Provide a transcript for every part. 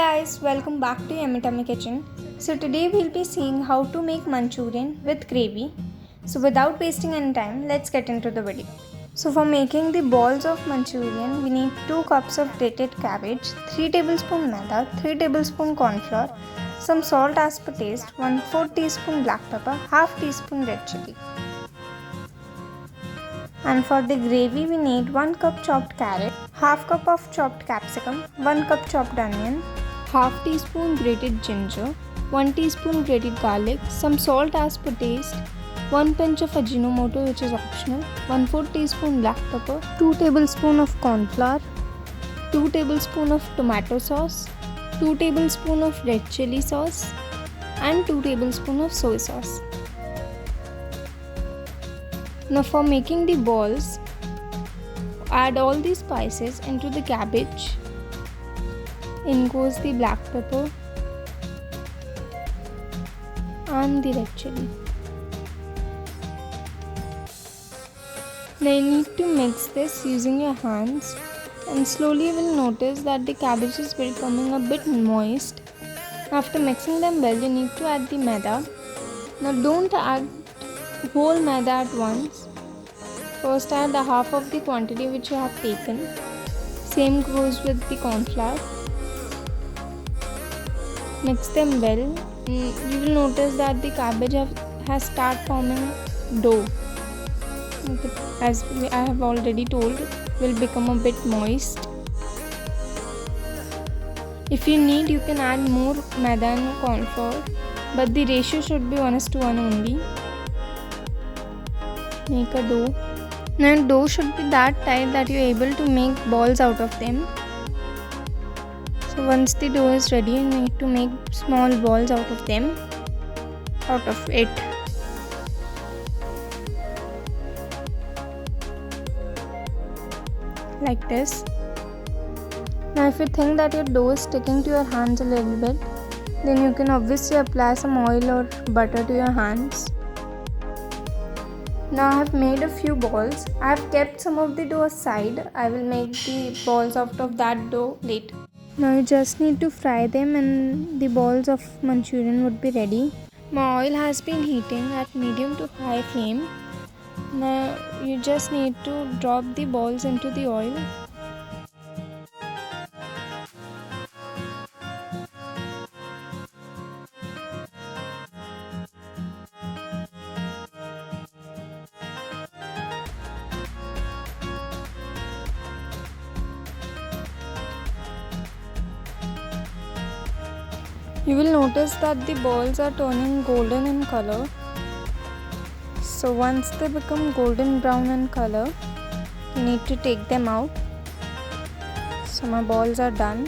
guys, welcome back to Yummy Tummy Kitchen. So today we'll be seeing how to make Manchurian with gravy. So without wasting any time, let's get into the video. So for making the balls of Manchurian, we need 2 cups of grated cabbage, 3 tablespoon maida, 3 tablespoon corn flour, some salt as per taste, 1/4 teaspoon black pepper, half teaspoon red chili. And for the gravy, we need 1 cup chopped carrot, half cup of chopped capsicum, 1 cup chopped onion, half teaspoon grated ginger, 1 teaspoon grated garlic, some salt as per taste, 1 pinch of Ajinomoto which is optional, 1/4 teaspoon black pepper, 2 tablespoon of corn flour, 2 tablespoon of tomato sauce, 2 tablespoon of red chili sauce and 2 tablespoon of soy sauce. Now for making the balls, add all the spices into the cabbage. In goes the black pepper and the red chili. Now you need to mix this using your hands, and slowly you will notice that the cabbage is becoming a bit moist. After mixing them well, you need to add the maida. Now don't add whole maida at once. First add the half of the quantity which you have taken. Same goes with the corn flour. Mix them well. You will notice that the cabbage has started forming dough. As I have already told, will become a bit moist. If you need, you can add more maida and corn flour, but the ratio should be 1:1 only. Make a dough. Now dough should be that tight that you are able to make balls out of them. So once the dough is ready, you need to make small balls out of it. Like this. Now if you think that your dough is sticking to your hands a little bit, then you can obviously apply some oil or butter to your hands. Now I have made a few balls. I have kept some of the dough aside. I will make the balls out of that dough later. Now you just need to fry them and the balls of Manchurian would be ready. My oil has been heating at medium to high flame. Now you just need to drop the balls into the oil. You will notice that the balls are turning golden in color. So once they become golden brown in color, you need to take them out. So my balls are done.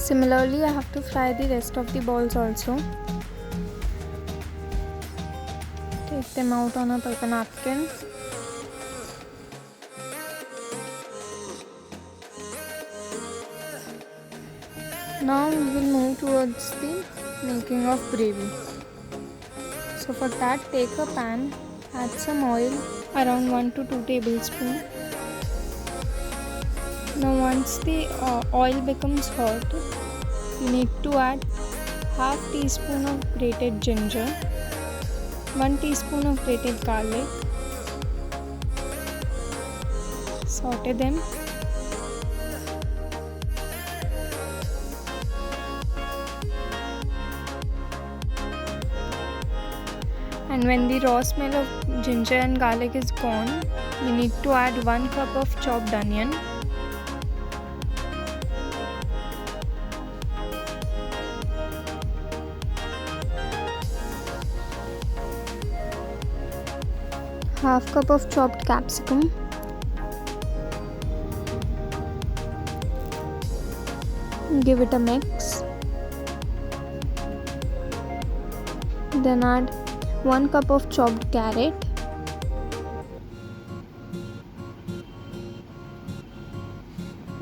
Similarly, I have to fry the rest of the balls also. Take them out on a paper napkin. Now we will move towards the making of gravy. So for that, take a pan, add some oil, around 1 to 2 tablespoons. Now once the oil becomes hot, you need to add half teaspoon of grated ginger, 1 teaspoon of grated garlic. Saute them. And when the raw smell of ginger and garlic is gone, you need to add 1 cup of chopped onion. Half cup of chopped capsicum. Give it a mix. Then add 1 cup of chopped carrot.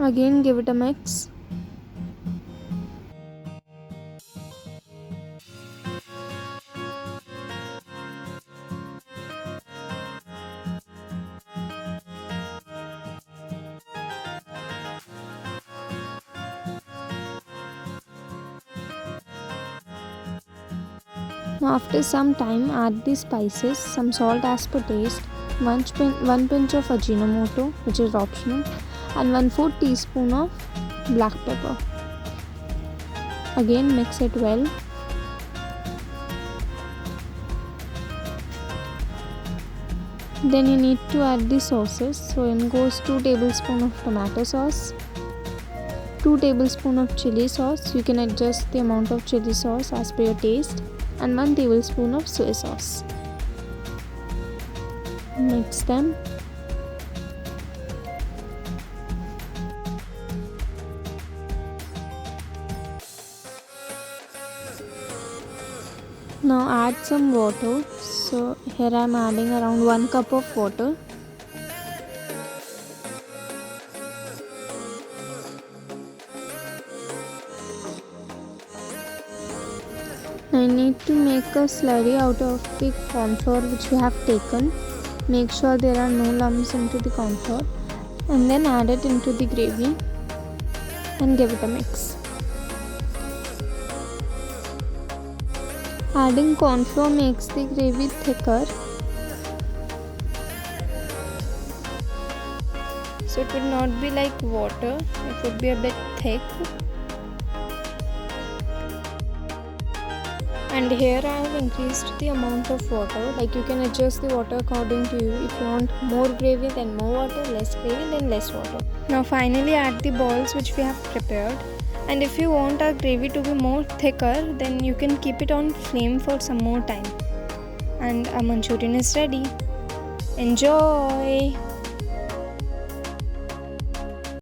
Again give it a mix. Now after some time, add the spices, some salt as per taste, 1 pinch of Ajinomoto, which is optional, and 1/4 teaspoon of black pepper. Again mix it well. Then you need to add the sauces. So in goes 2 tablespoons of tomato sauce, 2 tablespoons of chili sauce. You can adjust the amount of chili sauce as per your taste, and 1 tablespoon of soy sauce. Mix them. Now add some water. So here I am adding around 1 cup of water. Now you need to make a slurry out of the corn flour which we have taken. Make sure there are no lumps into the corn flour, and then add it into the gravy and give it a mix. Adding corn flour makes the gravy thicker, so it would not be like water, it would be a bit thick. And here I have increased the amount of water. Like you can adjust the water according to you. If you want more gravy, then more water, less gravy, then less water. Now finally add the balls which we have prepared. And if you want our gravy to be more thicker, then you can keep it on flame for some more time. And our Manchurian is ready. Enjoy!